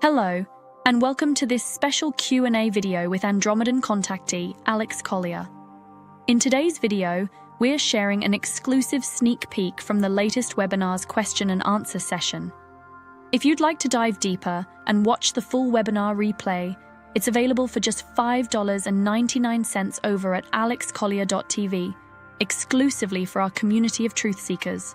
Hello, and welcome to this special Q&A video with Andromedan contactee Alex Collier. In today's video, we're sharing an exclusive sneak peek from the latest webinar's question and answer session. If you'd like to dive deeper and watch the full webinar replay, it's available for just $5.99 over at alexcollier.tv, exclusively for our community of truth seekers.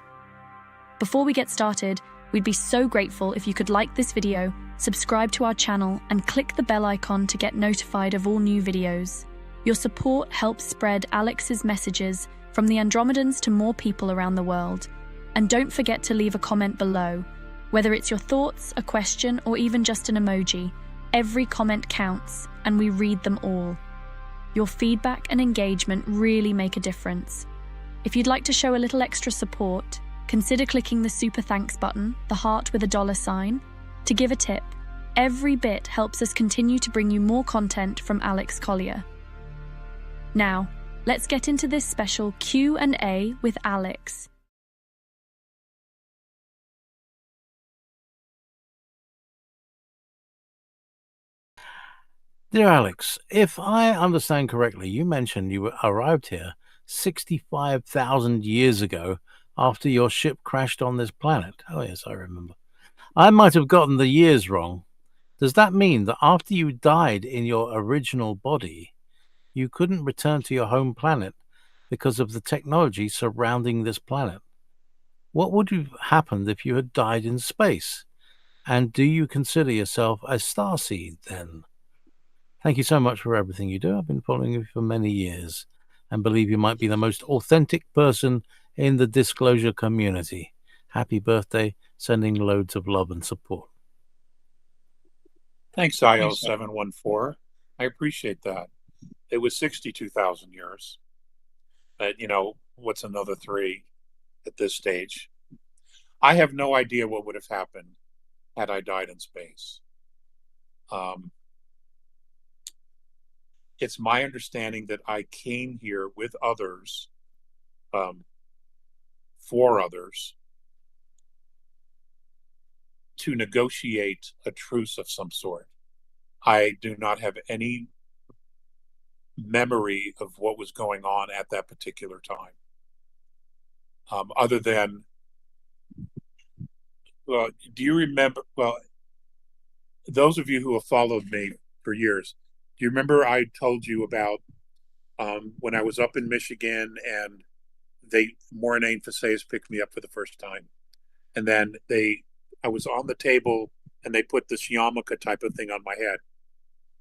Before we get started, we'd be so grateful if you could like this video, subscribe to our channel, and click the bell icon to get notified of all new videos. Your support helps spread Alex's messages from the Andromedans to more people around the world. And don't forget to leave a comment below. Whether it's your thoughts, a question, or even just an emoji, every comment counts, and we read them all. Your feedback and engagement really make a difference. If you'd like to show a little extra support, consider clicking the super thanks button, the heart with a $sign, to give a tip. Every bit helps us continue to bring you more content from Alex Collier. Now, let's get into this special Q&A with Alex. Dear Alex, if I understand correctly, you mentioned you arrived here 65,000 years ago after your ship crashed on this planet. Oh, yes, I remember. I might have gotten the years wrong. Does that mean that after you died in your original body, you couldn't return to your home planet because of the technology surrounding this planet? What would have happened if you had died in space? And do you consider yourself a starseed then? Thank you so much for everything you do. I've been following you for many years and believe you might be the most authentic person in the disclosure community. Happy birthday, sending loads of love and support. Thanks, IO714. I appreciate that. It was 62,000 years. But, what's another 3 at this stage? I have no idea what would have happened had I died in space. It's my understanding that I came here with others, for others, to negotiate a truce of some sort. I do not have any memory of what was going on at that particular time. Other than, well, do you remember, those of you who have followed me for years, do you remember I told you about when I was up in Michigan and Morena and Faceas picked me up for the first time. And then I was on the table and they put this yarmulke type of thing on my head.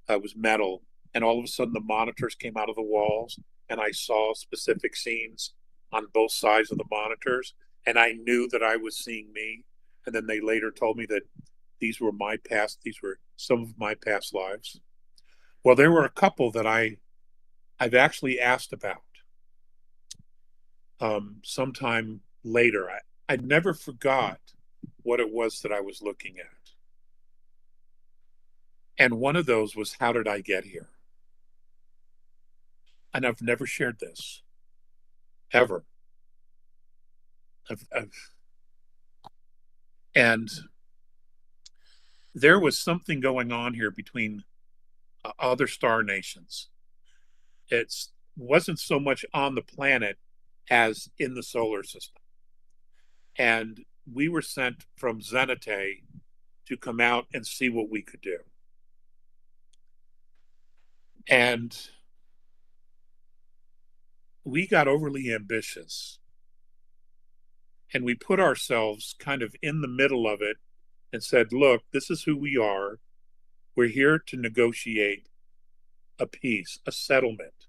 It was metal. And all of a sudden the monitors came out of the walls and I saw specific scenes on both sides of the monitors. And I knew that I was seeing me. And then they later told me that these were some of my past lives. Well, there were a couple that I've actually asked about sometime later. I never forgot what it was that I was looking at. And one of those was, how did I get here? And I've never shared this, ever. And there was something going on here between other star nations. It wasn't so much on the planet as in the solar system. And we were sent from Zenite to come out and see what we could do. And we got overly ambitious. And we put ourselves kind of in the middle of it and said, look, this is who we are. We're here to negotiate a peace, a settlement.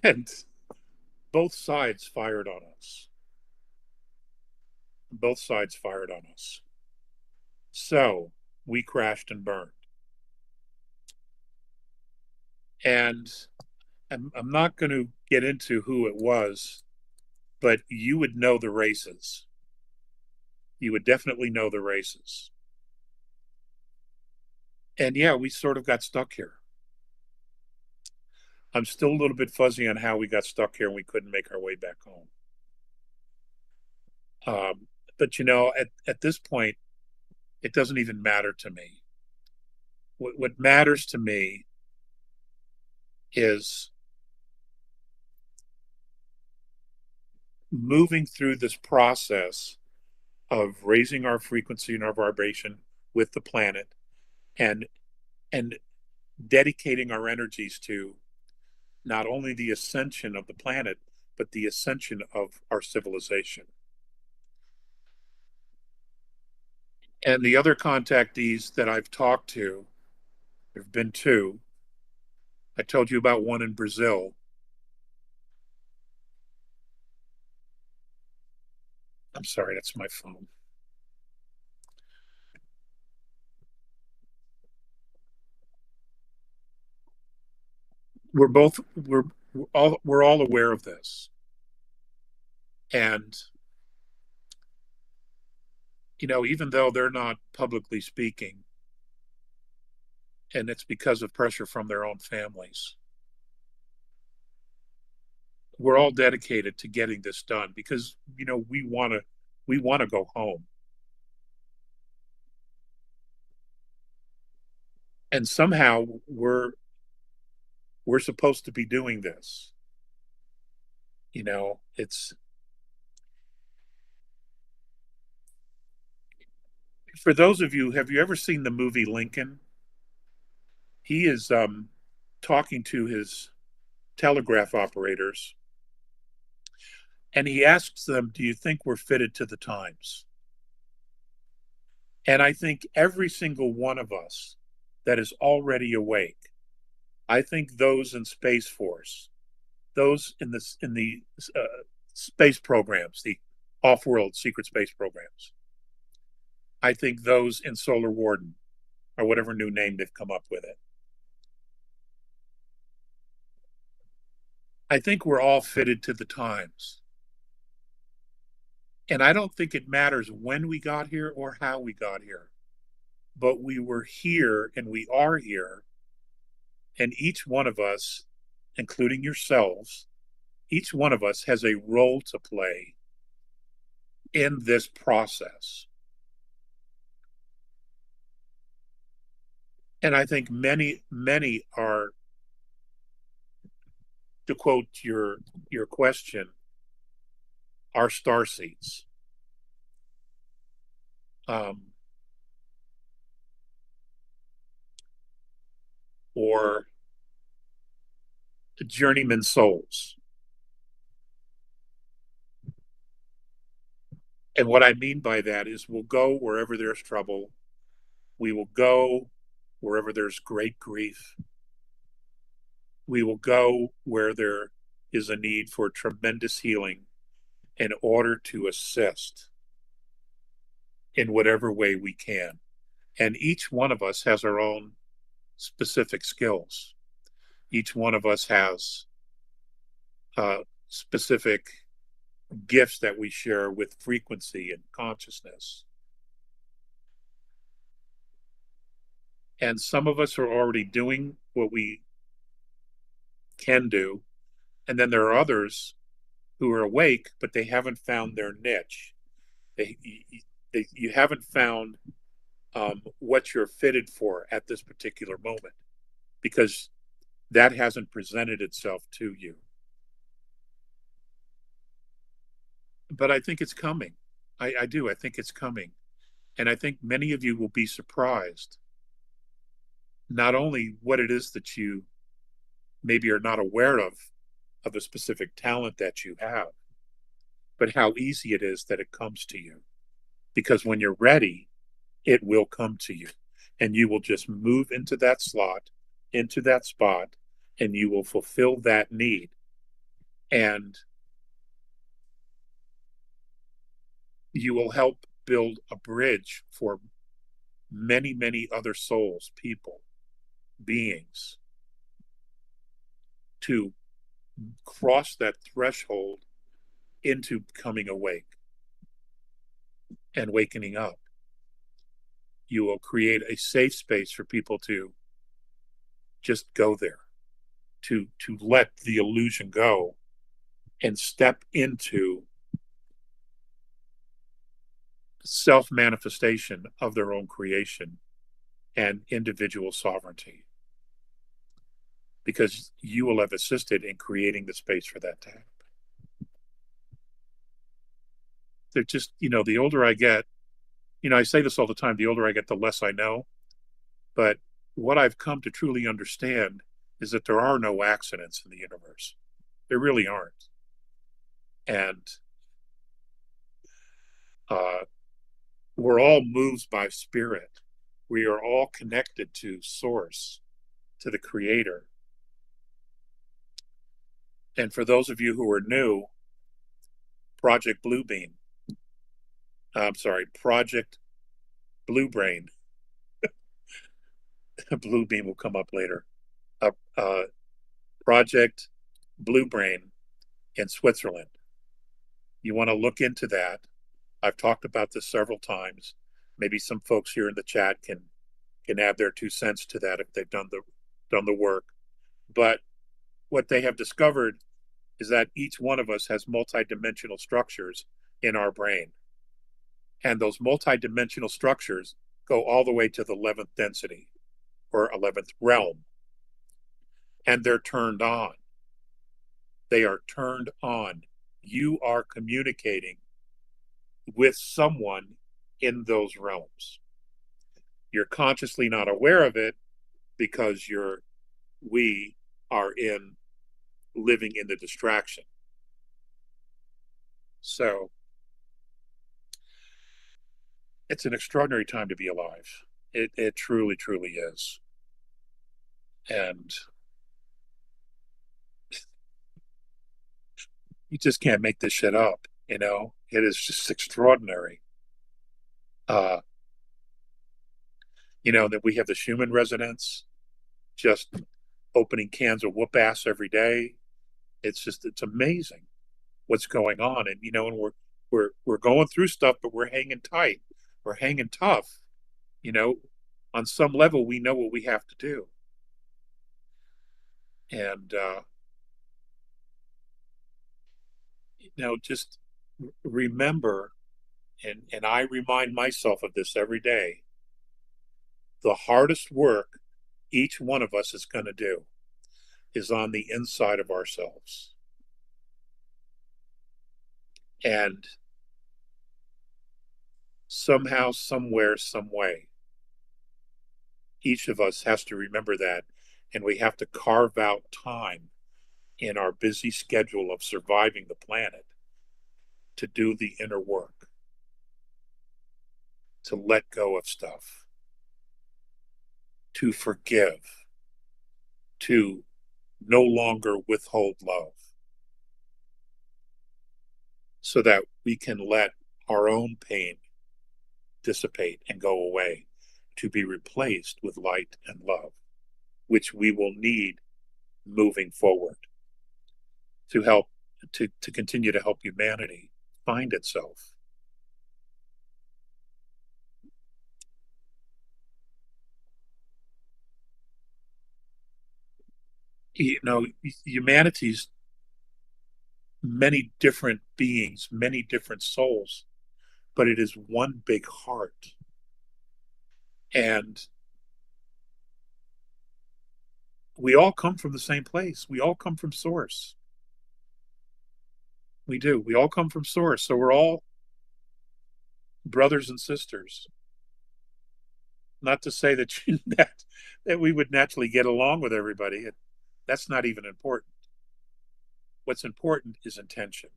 And both sides fired on us. Both sides fired on us. So we crashed and burned. And I'm not going to get into who it was, but you would know the races. You would definitely know the races. And yeah, we sort of got stuck here. I'm still a little bit fuzzy on how we got stuck here and we couldn't make our way back home. But at this point, It doesn't even matter to me. What matters to me is moving through this process of raising our frequency and our vibration with the planet, and and dedicating our energies to not only the ascension of the planet, but the ascension of our civilization. And the other contactees that I've talked to, there have been two. I told you about one in Brazil. I'm sorry, that's my phone. We're all aware of this. And even though they're not publicly speaking, and it's because of pressure from their own families, we're all dedicated to getting this done because we want to go home. And somehow we're supposed to be doing this. It's, for those of you, have you ever seen the movie Lincoln? He is talking to his telegraph operators, and he asks them, do you think we're fitted to the times? And I think every single one of us that is already awake, I think those in Space Force, those in the space programs, the off-world secret space programs, I think those in Solar Warden, or whatever new name they've come up with it, I think we're all fitted to the times. And I don't think it matters when we got here or how we got here, but we were here and we are here. And each one of us, including yourselves, each one of us has a role to play in this process. And I think many are, to quote your question, are starseeds. Or journeyman souls. And what I mean by that is we'll go wherever there's trouble. We will go wherever there's great grief. We will go where there is a need for tremendous healing in order to assist in whatever way we can. And each one of us has our own specific skills. Each one of us has specific gifts that we share with frequency and consciousness. And some of us are already doing what we can do. And then there are others who are awake, but they haven't found their niche. You haven't found what you're fitted for at this particular moment, because that hasn't presented itself to you. But I think it's coming. I do. I think it's coming. And I think many of you will be surprised, not only what it is that you maybe are not aware of a specific talent that you have, but how easy it is that it comes to you. Because when you're ready, it will come to you. And you will just move into that slot, into that spot, and you will fulfill that need. And you will help build a bridge for many other souls, people, beings, to cross that threshold into becoming awake and wakening up. You will create a safe space for people to just go there, to let the illusion go and step into self-manifestation of their own creation and individual sovereignty, because you will have assisted in creating the space for that to happen. They're just, the older I get, I say this all the time, the older I get, the less I know. But what I've come to truly understand is that there are no accidents in the universe. There really aren't. And we're all moved by spirit. We are all connected to source, to the creator. And for those of you who are new, Project Blue Brain. Blue Beam will come up later. Project Blue Brain in Switzerland. You want to look into that. I've talked about this several times. Maybe some folks here in the chat can add their 2 cents to that if they've done the work. But what they have discovered is that each one of us has multidimensional structures in our brain. And those multidimensional structures go all the way to the 11th density or 11th realm. And they're turned on. They are turned on. You are communicating with someone in those realms. You're consciously not aware of it because we are living in the distraction. So it's an extraordinary time to be alive. It truly, truly is. And you just can't make this shit up, It is just extraordinary. That we have the human resonance, just opening cans of whoop ass every day. It's amazing what's going on. And, and we're going through stuff, but we're hanging tight. We're hanging tough. On some level, we know what we have to do. And, just remember, and I remind myself of this every day, the hardest work each one of us is going to do is on the inside of ourselves. And somehow, somewhere, some way, each of us has to remember that, and we have to carve out time in our busy schedule of surviving the planet to do the inner work, to let go of stuff, to forgive, to no longer withhold love, so that we can let our own pain dissipate and go away, to be replaced with light and love, which we will need moving forward to help to continue to help humanity find itself. Humanity's many different beings, many different souls, but it is one big heart. And we all come from the same place. We all come from source. We do. We all come from source. So we're all brothers and sisters. Not to say that that we would naturally get along with everybody. That's not even important. What's important is intention.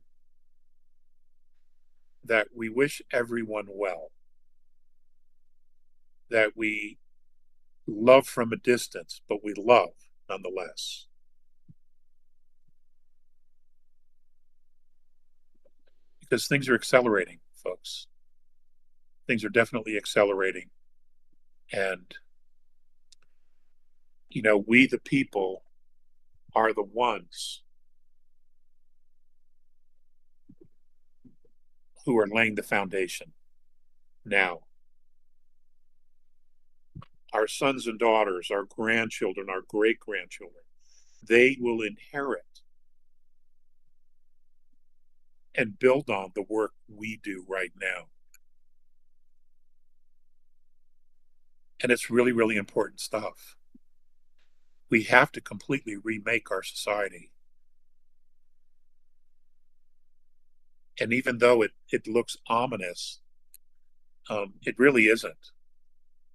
That we wish everyone well. That we love from a distance, but we love nonetheless. Because things are accelerating, folks. Things are definitely accelerating. And, we the people are the ones who are laying the foundation now. Our sons and daughters, our grandchildren, our great-grandchildren, they will inherit and build on the work we do right now. And it's really, really important stuff. We have to completely remake our society. And even though it looks ominous, it really isn't.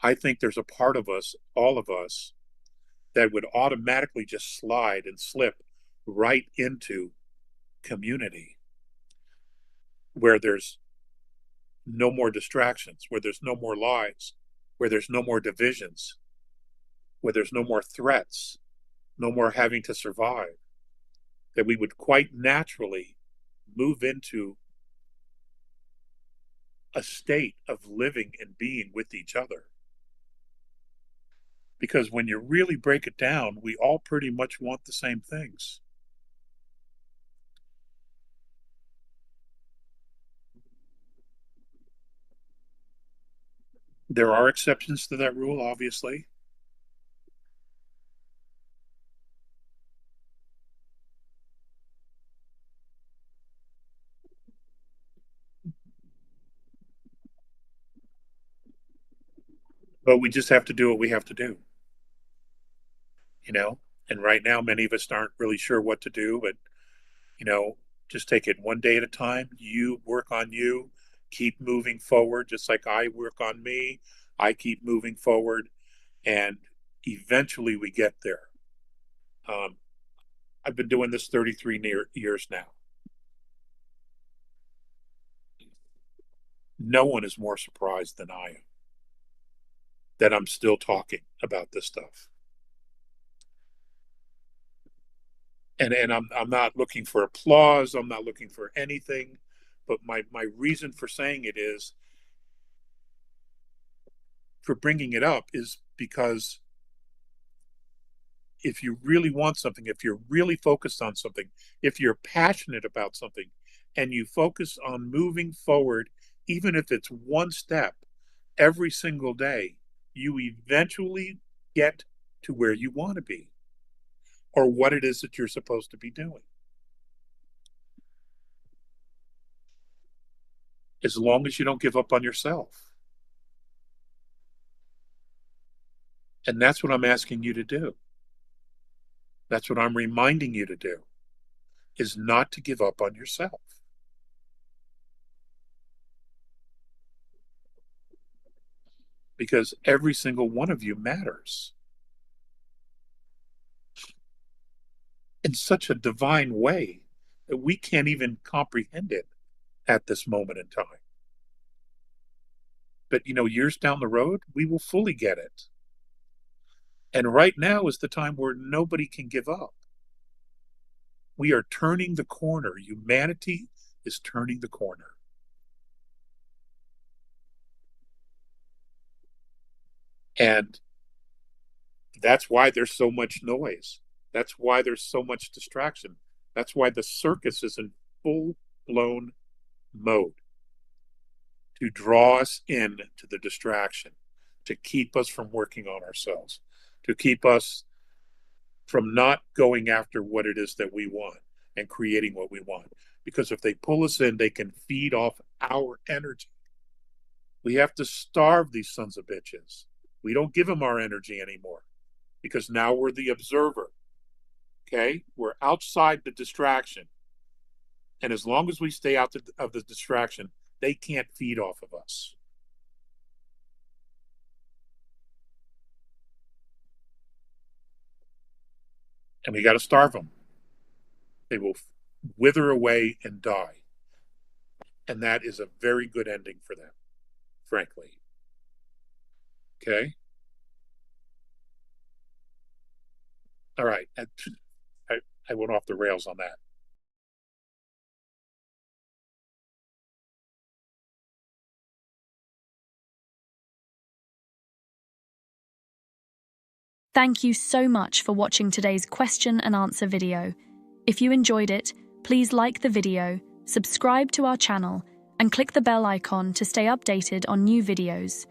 I think there's a part of us, all of us, that would automatically just slide and slip right into community where there's no more distractions, where there's no more lies, where there's no more divisions, where there's no more threats, no more having to survive, that we would quite naturally move into a state of living and being with each other. Because when you really break it down, we all pretty much want the same things. There are exceptions to that rule, obviously. But we just have to do what we have to do, you know? And right now, many of us aren't really sure what to do, but, you know, just take it one day at a time. You work on you, keep moving forward, just like I work on me. I keep moving forward, and eventually we get there. I've been doing this 33 years now. No one is more surprised than I am that I'm still talking about this stuff. And I'm not looking for applause. I'm not looking for anything. But my reason for saying it is, for bringing it up, is because if you really want something, if you're really focused on something, if you're passionate about something, and you focus on moving forward, even if it's one step every single day, you eventually get to where you want to be, or what it is that you're supposed to be doing. As long as you don't give up on yourself. And that's what I'm asking you to do. That's what I'm reminding you to do, is not to give up on yourself. Because every single one of you matters in such a divine way that we can't even comprehend it at this moment in time. But, you know, years down the road, we will fully get it. And right now is the time where nobody can give up. We are turning the corner. Humanity is turning the corner. And that's why there's so much noise. That's why there's so much distraction. That's why the circus is in full-blown mode, to draw us in to the distraction, to keep us from working on ourselves, to keep us from not going after what it is that we want and creating what we want. Because if they pull us in, they can feed off our energy. We have to starve these sons of bitches. We don't give them our energy anymore, because now we're the observer. Okay? We're outside the distraction. And as long as we stay out of the distraction, they can't feed off of us. And we got to starve them. They will wither away and die. And that is a very good ending for them, frankly. Okay? All right. I went off the rails on that. Thank you so much for watching today's question and answer video. If you enjoyed it, please like the video, subscribe to our channel, and click the bell icon to stay updated on new videos.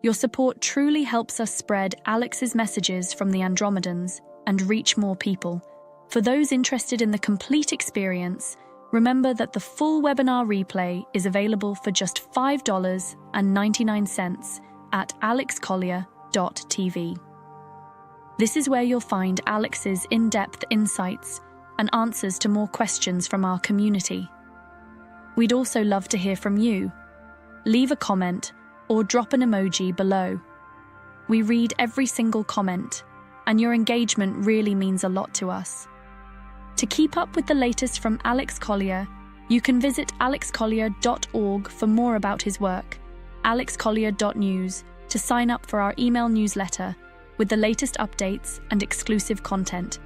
Your support truly helps us spread Alex's messages from the Andromedans and reach more people. For those interested in the complete experience, remember that the full webinar replay is available for just $5.99 at alexcollier.com. alexcollier.tv. This is where you'll find Alex's in-depth insights and answers to more questions from our community. We'd also love to hear from you. Leave a comment or drop an emoji below. We read every single comment, and your engagement really means a lot to us. To keep up with the latest from Alex Collier, you can visit alexcollier.org for more about his work, alexcollier.news to sign up for our email newsletter with the latest updates and exclusive content,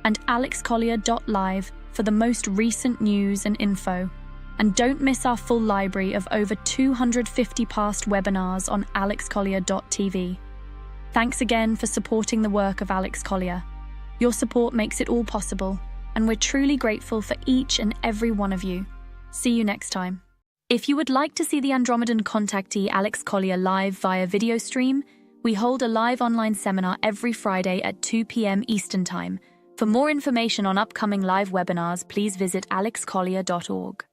and alexcollier.live for the most recent news and info. And don't miss our full library of over 250 past webinars on alexcollier.tv. Thanks again for supporting the work of Alex Collier. Your support makes it all possible, and we're truly grateful for each and every one of you. See you next time. If you would like to see the Andromedan contactee Alex Collier live via video stream, we hold a live online seminar every Friday at 2 p.m. Eastern Time. For more information on upcoming live webinars, please visit alexcollier.org.